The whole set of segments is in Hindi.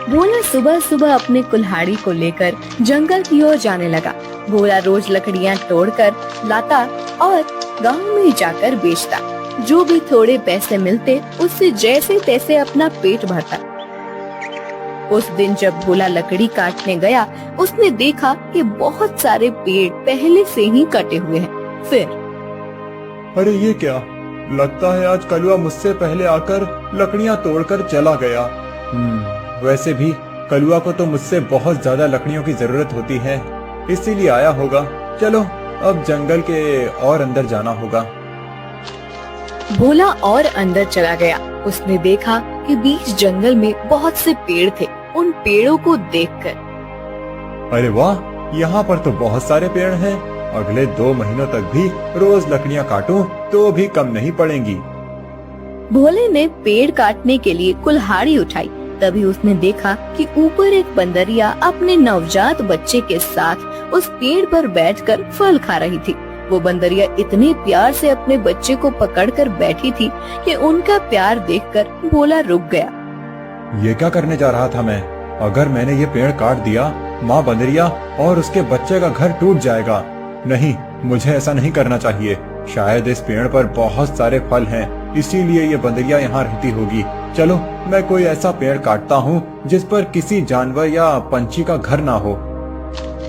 भोला सुबह सुबह अपने कुल्हाड़ी को लेकर जंगल की ओर जाने लगा। भोला रोज लकड़ियाँ तोड़कर लाता और गांव में जाकर बेचता। जो भी थोड़े पैसे मिलते उससे जैसे तैसे अपना पेट भरता। उस दिन जब भोला लकड़ी काटने गया, उसने देखा कि बहुत सारे पेड़ पहले से ही कटे हुए हैं। फिर अरे ये क्या, लगता है आज कलुआ मुझसे पहले आकर लकड़ियाँ तोड़कर चला गया। वैसे भी कलुआ को तो मुझसे बहुत ज्यादा लकड़ियों की जरूरत होती है, इसीलिए आया होगा। चलो अब जंगल के और अंदर जाना होगा। भोला और अंदर चला गया। उसने देखा कि बीच जंगल में बहुत से पेड़ थे। उन पेड़ों को देखकर अरे वाह, यहाँ पर तो बहुत सारे पेड़ हैं। अगले 2 महीनों तक भी रोज लकड़ियाँ काटूं तो भी कम नहीं पड़ेंगी। भोले ने पेड़ काटने के लिए कुल्हाड़ी उठाई। तभी उसने देखा कि ऊपर एक बंदरिया अपने नवजात बच्चे के साथ उस पेड़ पर बैठकर फल खा रही थी। वो बंदरिया इतने प्यार से अपने बच्चे को पकड़कर बैठी थी कि उनका प्यार देखकर भोला रुक गया। ये क्या करने जा रहा था मैं? अगर मैंने ये पेड़ काट दिया, माँ बंदरिया और उसके बच्चे का घर टूट जाएगा। नहीं, मुझे ऐसा नहीं करना चाहिए। शायद इस पेड़ पर बहुत सारे फल हैं, इसीलिए ये बंदरिया यहाँ रहती होगी। चलो मैं कोई ऐसा पेड़ काटता हूँ जिस पर किसी जानवर या पंछी का घर ना हो।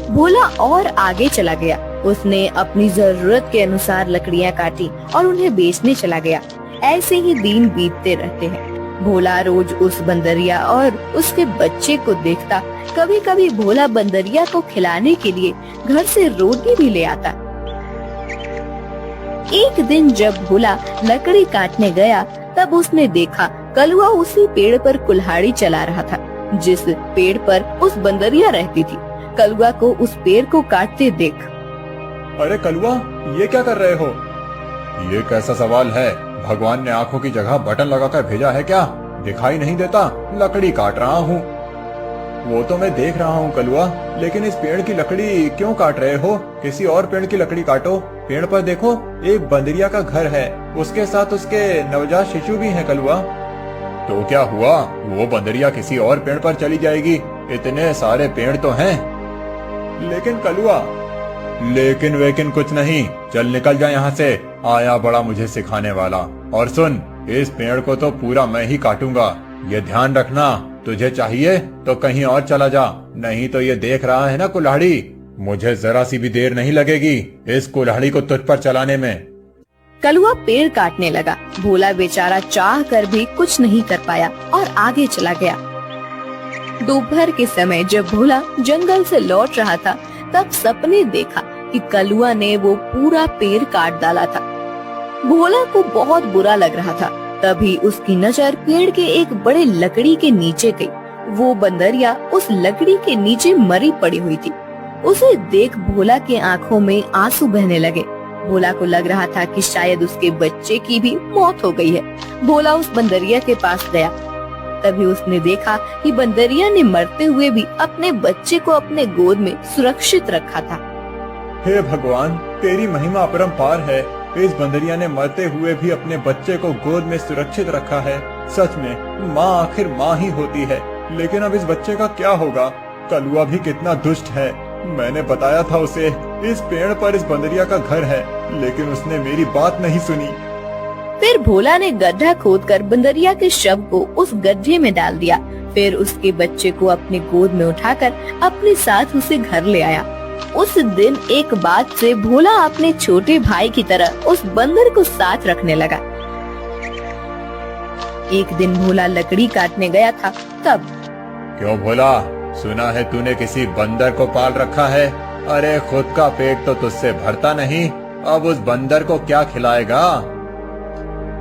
भोला और आगे चला गया। उसने अपनी जरूरत के अनुसार लकड़ियाँ काटी और उन्हें बेचने चला गया। ऐसे ही दिन बीतते रहते हैं। भोला रोज उस बंदरिया और उसके बच्चे को देखता। कभी कभी भोला बंदरिया को खिलाने के लिए घर से रोटी भी ले आता। एक दिन जब भोला लकड़ी काटने गया, तब उसने देखा कलुआ उसी पेड़ पर कुल्हाड़ी चला रहा था जिस पेड़ पर उस बंदरिया रहती थी। कलुआ को उस पेड़ को काटते देख, अरे कलुआ, ये क्या कर रहे हो? ये कैसा सवाल है? भगवान ने आंखों की जगह बटन लगाकर भेजा है क्या? दिखाई नहीं देता? लकड़ी काट रहा हूँ। वो तो मैं देख रहा हूँ कलुआ, लेकिन इस पेड़ की लकड़ी क्यों काट रहे हो? किसी और पेड़ की लकड़ी काटो। पेड़ पर देखो, एक बंदरिया का घर है, उसके साथ उसके नवजात शिशु भी है कलुआ। तो क्या हुआ? वो बंदरिया किसी और पेड़ पर चली जाएगी। इतने सारे पेड़ तो हैं। लेकिन कलुआ, लेकिन वेकिन कुछ नहीं। चल निकल जा यहाँ से। आया बड़ा मुझे सिखाने वाला। और सुन, इस पेड़ को तो पूरा मैं ही काटूंगा। ये ध्यान रखना, तुझे चाहिए तो कहीं और चला जा, नहीं तो ये देख रहा है ना कुल्हाड़ी, मुझे जरा सी भी देर नहीं लगेगी इस कुल्हाड़ी को तुझ पर चलाने में। कलुआ पेड़ काटने लगा। भोला बेचारा चाह कर भी कुछ नहीं कर पाया और आगे चला गया। दोपहर के समय जब भोला जंगल से लौट रहा था, तब सपने देखा कि कलुआ ने वो पूरा पेड़ काट डाला था। भोला को बहुत बुरा लग रहा था। तभी उसकी नजर पेड़ के एक बड़े लकड़ी के नीचे गई। वो बंदरिया उस लकड़ी के नीचे मरी पड़ी हुई थी। उसे देख भोला के आंखों में आंसू बहने लगे। भोला को लग रहा था कि शायद उसके बच्चे की भी मौत हो गई है। भोला उस बंदरिया के पास गया। तभी उसने देखा कि बंदरिया ने मरते हुए भी अपने बच्चे को अपने गोद में सुरक्षित रखा था। हे भगवान, तेरी महिमा अपरंपार है। इस बंदरिया ने मरते हुए भी अपने बच्चे को गोद में सुरक्षित रखा है। सच में माँ आखिर माँ ही होती है। लेकिन अब इस बच्चे का क्या होगा? कलुआ भी कितना दुष्ट है। मैंने बताया था उसे इस पेड़ पर इस बंदरिया का घर है, लेकिन उसने मेरी बात नहीं सुनी। फिर भोला ने गड्ढा खोदकर बंदरिया के शव को उस गड्ढे में डाल दिया। फिर उसके बच्चे को अपने गोद में उठाकर अपने साथ उसे घर ले आया। उस दिन एक बात से भोला अपने छोटे भाई की तरह उस बंदर को साथ रखने लगा। एक दिन भोला लकड़ी काटने गया था, तब क्यों भोला, सुना है तूने किसी बंदर को पाल रखा है? अरे खुद का पेट तो तुझसे भरता नहीं, अब उस बंदर को क्या खिलाएगा?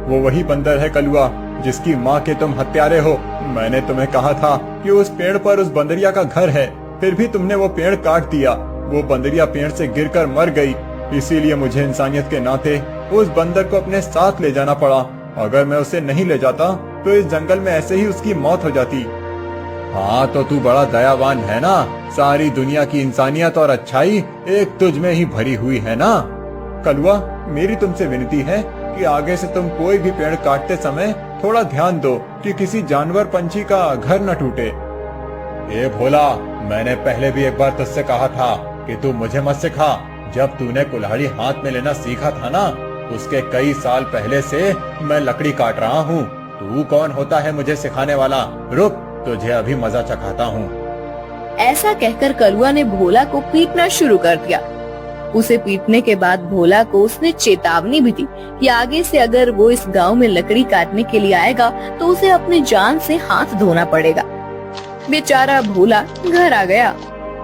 वो वही बंदर है कलुआ, जिसकी माँ के तुम हत्यारे हो। मैंने तुम्हें कहा था कि उस पेड़ पर उस बंदरिया का घर है, फिर भी तुमने वो पेड़ काट दिया। वो बंदरिया पेड़ से गिरकर मर गई, इसीलिए मुझे इंसानियत के नाते उस बंदर को अपने साथ ले जाना पड़ा। अगर मैं उसे नहीं ले जाता तो इस जंगल में ऐसे ही उसकी मौत हो जाती। हाँ तो तू बड़ा दयावान है ना, सारी दुनिया की इंसानियत और अच्छाई एक तुझ में ही भरी हुई है ना। कलुआ, मेरी तुमसे विनती है कि आगे से तुम कोई भी पेड़ काटते समय थोड़ा ध्यान दो कि किसी जानवर पंछी का घर न टूटे। ए भोला, मैंने पहले भी एक बार तुझसे कहा था कि तू मुझे मत सिखा। जब तूने कुल्हाड़ी हाथ में लेना सीखा था ना, उसके कई साल पहले से मैं लकड़ी काट रहा हूँ। तू कौन होता है मुझे सिखाने वाला? रुक, तुझे अभी मजा चखाता हूँ। ऐसा कहकर कलुआ ने भोला को पीटना शुरू कर दिया। उसे पीटने के बाद भोला को उसने चेतावनी भी दी कि आगे से अगर वो इस गांव में लकड़ी काटने के लिए आएगा तो उसे अपनी जान से हाथ धोना पड़ेगा। बेचारा भोला घर आ गया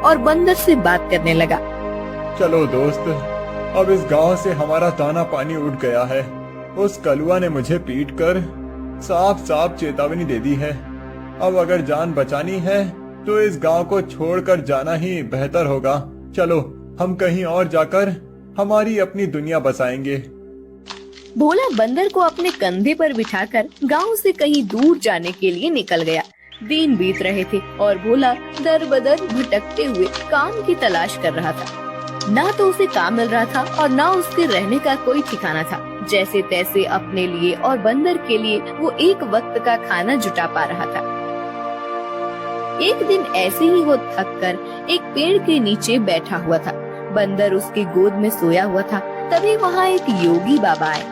और बंदर से बात करने लगा। चलो दोस्त, अब इस गांव से हमारा दाना पानी उठ गया है। उस कलुआ ने मुझे पीटकर साफ साफ चेतावनी दे दी है। अब अगर जान बचानी है तो इस गांव को छोड़कर जाना ही बेहतर होगा। चलो, हम कहीं और जाकर हमारी अपनी दुनिया बसाएंगे। भोला बंदर को अपने कंधे पर बिठाकर गांव से कहीं दूर जाने के लिए निकल गया। दिन बीत रहे थे और भोला दर बदर भटकते हुए काम की तलाश कर रहा था। ना तो उसे काम मिल रहा था और ना उसके रहने का कोई ठिकाना था। जैसे तैसे अपने लिए और बंदर के लिए वो एक वक्त का खाना जुटा पा रहा था। एक दिन ऐसे ही वो थककर एक पेड़ के नीचे बैठा हुआ था। बंदर उसकी गोद में सोया हुआ था। तभी वहाँ एक योगी बाबा आए।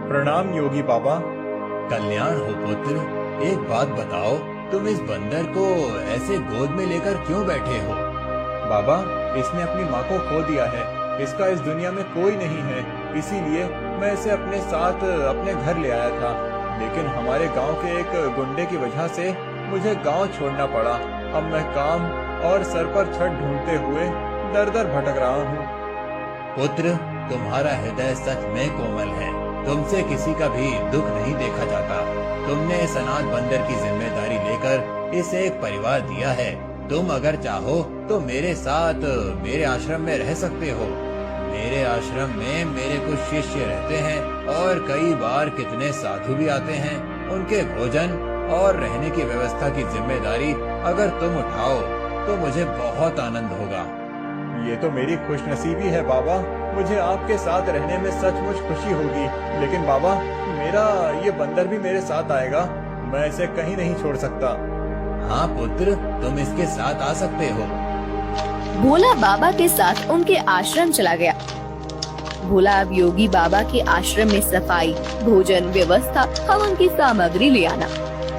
प्रणाम योगी बाबा। कल्याण हो पुत्र। एक बात बताओ, तुम इस बंदर को ऐसे गोद में लेकर क्यों बैठे हो? बाबा, इसने अपनी माँ को खो दिया है। इसका इस दुनिया में कोई नहीं है, इसीलिए मैं इसे अपने साथ अपने घर ले आया था। लेकिन हमारे गांव के एक गुंडे की वजह से मुझे गांव छोड़ना पड़ा। अब मैं काम और सर पर छत ढूंढते हुए दर दर भटक रहा हूँ। पुत्र, तुम्हारा हृदय सच में कोमल है। तुमसे किसी का भी दुख नहीं देखा जाता। तुमने इस अनाथ बंदर की जिम्मेदारी लेकर इसे एक परिवार दिया है। तुम अगर चाहो तो मेरे साथ मेरे आश्रम में रह सकते हो। मेरे आश्रम में मेरे कुछ शिष्य रहते हैं और कई बार कितने साधु भी आते हैं। उनके भोजन और रहने की व्यवस्था की जिम्मेदारी अगर तुम उठाओ तो मुझे बहुत आनंद होगा। ये तो मेरी खुशनसीबी है बाबा। मुझे आपके साथ रहने में सचमुच खुशी होगी। लेकिन बाबा, मेरा ये बंदर भी मेरे साथ आएगा। मैं इसे कहीं नहीं छोड़ सकता। हाँ पुत्र, तुम इसके साथ आ सकते हो। भोला बाबा के साथ उनके आश्रम चला गया। भोला अब योगी बाबा के आश्रम में सफाई, भोजन व्यवस्था, हवन की सामग्री ले आना,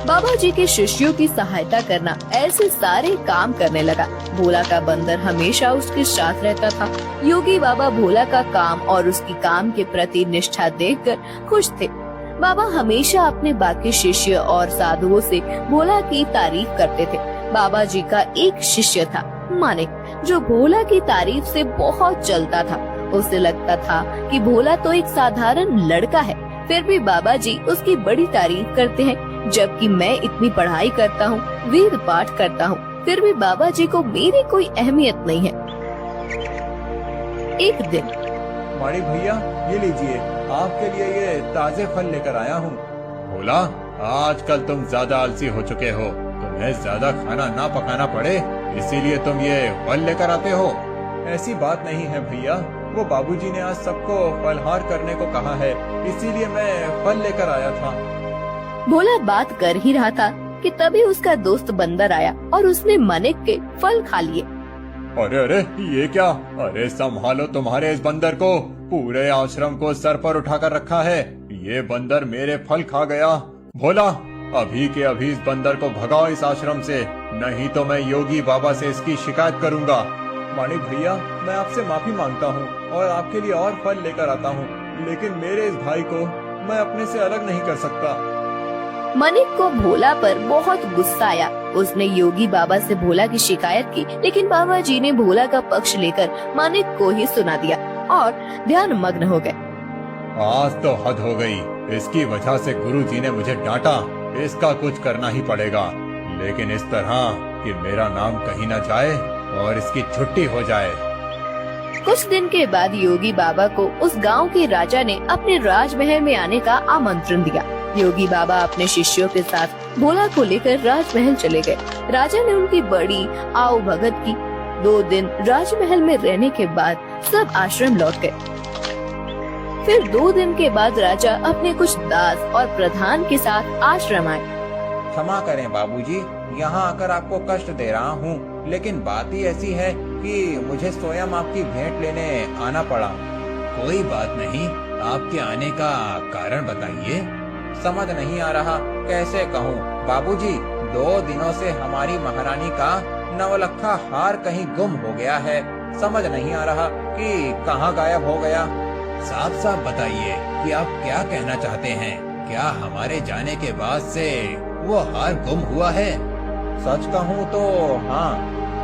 बाबा जी के शिष्यों की सहायता करना, ऐसे सारे काम करने लगा। भोला का बंदर हमेशा उसके साथ रहता था। योगी बाबा भोला का काम और उसकी काम के प्रति निष्ठा देखकर खुश थे। बाबा हमेशा अपने बाकी शिष्य और साधुओं से भोला की तारीफ करते थे। बाबा जी का एक शिष्य था मानिक, जो भोला की तारीफ से बहुत जलता था। उसे लगता था कि भोला तो एक साधारण लड़का है, फिर भी बाबा जी उसकी बड़ी तारीफ करते हैं। जबकि मैं इतनी पढ़ाई करता हूँ, वेद पाठ करता हूँ, फिर भी बाबा जी को मेरी कोई अहमियत नहीं है। एक दिन, माणिक भैया, ये लीजिए, आपके लिए ये ताजे फल लेकर आया हूँ। भोला, आजकल तुम ज्यादा आलसी हो चुके हो। तुम्हें ज्यादा खाना ना पकाना पड़े, इसीलिए तुम ये फल लेकर आते हो। ऐसी बात नहीं है भैया, वो बाबूजी ने आज सबको फलहार करने को कहा है, इसीलिए मैं फल लेकर आया था। भोला बात कर ही रहा था कि तभी उसका दोस्त बंदर आया और उसने मानिक के फल खा लिए। अरे अरे, ये क्या? अरे संभालो तुम्हारे इस बंदर को। पूरे आश्रम को सर पर उठाकर रखा है। ये बंदर मेरे फल खा गया। भोला, अभी के अभी इस बंदर को भगाओ इस आश्रम से, नहीं तो मैं योगी बाबा से इसकी शिकायत करूंगा। मानिक भैया, मैं आपसे माफी मांगता हूँ और आपके लिए और फल लेकर आता हूँ, लेकिन मेरे इस भाई को मैं अपने से अलग नहीं कर सकता। मानिक को भोला पर बहुत गुस्सा आया। उसने योगी बाबा से भोला की शिकायत की, लेकिन बाबा जी ने भोला का पक्ष लेकर मानिक को ही सुना दिया और ध्यान मग्न हो गए। आज तो हद हो गई। इसकी वजह से गुरुजी ने मुझे डांटा। इसका कुछ करना ही पड़ेगा, लेकिन इस तरह कि मेरा नाम कहीं न जाए और इसकी छुट्टी हो जाए। कुछ दिन के बाद योगी बाबा को उस गांव के राजा ने अपने राजमहल में आने का आमंत्रण दिया। योगी बाबा अपने शिष्यों के साथ भोला को लेकर राजमहल चले गए। राजा ने उनकी बड़ी आओ भगत की। 2 दिन राजमहल में रहने के बाद सब आश्रम लौट गए। फिर 2 दिन के बाद राजा अपने कुछ दास और प्रधान के साथ आश्रम आए। क्षमा करें बाबूजी, यहाँ आकर आपको कष्ट दे रहा हूँ, लेकिन बात ही ऐसी है कि मुझे स्वयं आपकी भेंट लेने आना पड़ा। कोई बात नहीं, आपके आने का कारण बताइए। समझ नहीं आ रहा कैसे कहूँ बाबूजी, 2 दिनों से हमारी महारानी का नवलखा हार कहीं गुम हो गया है। समझ नहीं आ रहा कि कहाँ गायब हो गया। साफ साफ बताइए कि आप क्या कहना चाहते हैं। क्या हमारे जाने के बाद से वो हार गुम हुआ है? सच कहूँ तो हाँ।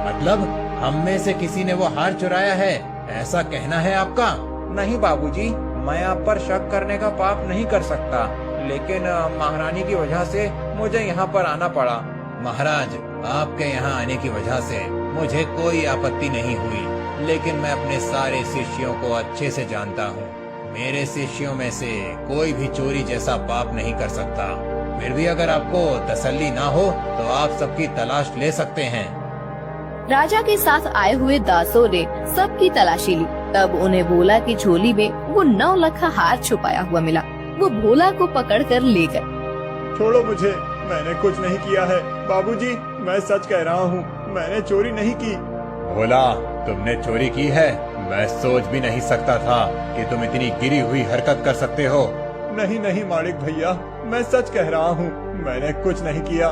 मतलब हम में से किसी ने वो हार चुराया है, ऐसा कहना है आपका? नहीं बाबूजी, मैं आप पर शक करने का पाप नहीं कर सकता, लेकिन महारानी की वजह से मुझे यहाँ पर आना पड़ा। महाराज, आपके यहाँ आने की वजह से मुझे कोई आपत्ति नहीं हुई, लेकिन मैं अपने सारे शिष्यों को अच्छे से जानता हूँ। मेरे शिष्यों में से कोई भी चोरी जैसा पाप नहीं कर सकता। फिर भी अगर आपको तसल्ली ना हो तो आप सबकी तलाश ले सकते हैं। राजा के साथ आए हुए दासों ने सबकी तलाशी ली। तब उन्हें भोला की झोली में वो 9 लखा हार छुपाया हुआ मिला। वो भोला को पकड़कर ले गए। छोड़ो मुझे, मैंने कुछ नहीं किया है। बाबूजी, मैं सच कह रहा हूँ, मैंने चोरी नहीं की। भोला, तुमने चोरी की है? मैं सोच भी नहीं सकता था कि तुम इतनी गिरी हुई हरकत कर सकते हो। नहीं नहीं माणिक भैया, मैं सच कह रहा हूँ, मैंने कुछ नहीं किया।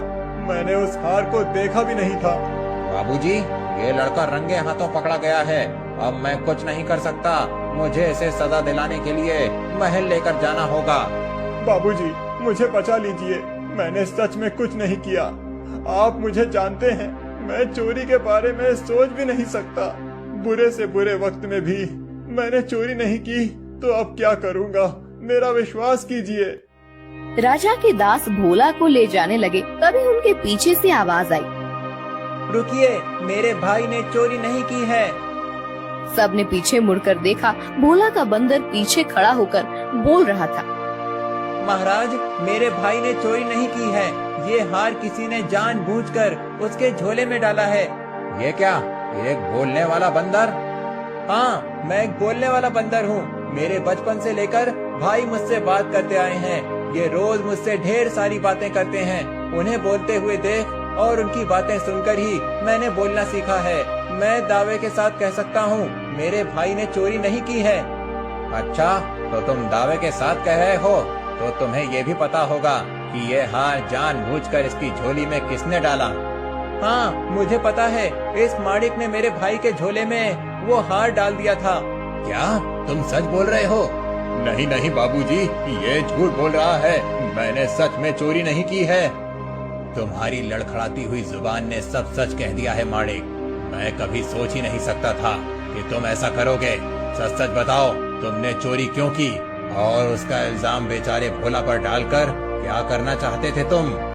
मैंने उस हार को देखा भी नहीं था। बाबूजी, ये लड़का रंगे हाथों पकड़ा गया है। अब मैं कुछ नहीं कर सकता। मुझे इसे सजा दिलाने के लिए महल लेकर जाना होगा। बाबूजी, मुझे बचा लीजिए, मैंने सच में कुछ नहीं किया। आप मुझे जानते हैं, मैं चोरी के बारे में सोच भी नहीं सकता। बुरे से बुरे वक्त में भी मैंने चोरी नहीं की, तो अब क्या करूँगा? मेरा विश्वास कीजिए। राजा के दास भोला को ले जाने लगे, तभी उनके पीछे से आवाज आई। रुकिए, मेरे भाई ने चोरी नहीं की है। सबने पीछे मुड़कर देखा। भोला का बंदर पीछे खड़ा होकर बोल रहा था। महाराज, मेरे भाई ने चोरी नहीं की है। ये हार किसी ने जानबूझकर उसके झोले में डाला है। ये क्या, एक बोलने वाला बंदर? हाँ, मैं एक बोलने वाला बंदर हूँ। मेरे बचपन से लेकर भाई मुझसे बात करते आए हैं। ये रोज मुझसे ढेर सारी बातें करते हैं। उन्हें बोलते हुए देख और उनकी बातें सुनकर ही मैंने बोलना सीखा है। मैं दावे के साथ कह सकता हूँ, मेरे भाई ने चोरी नहीं की है। अच्छा, तो तुम दावे के साथ कह रहे हो, तो तुम्हें ये भी पता होगा कि ये हार जानबूझकर इसकी झोली में किसने डाला? हाँ, मुझे पता है। इस माणिक ने मेरे भाई के झोले में वो हार डाल दिया था। क्या तुम सच बोल रहे हो? नहीं नहीं बाबूजी, ये झूठ बोल रहा है। मैंने सच में चोरी नहीं की है। तुम्हारी लड़खड़ाती हुई जुबान ने सब सच कह दिया है माणिक। मैं कभी सोच ही नहीं सकता था कि तुम ऐसा करोगे। सच सच बताओ, तुमने चोरी क्यों की और उसका इल्जाम बेचारे भोला पर डालकर क्या करना चाहते थे तुम?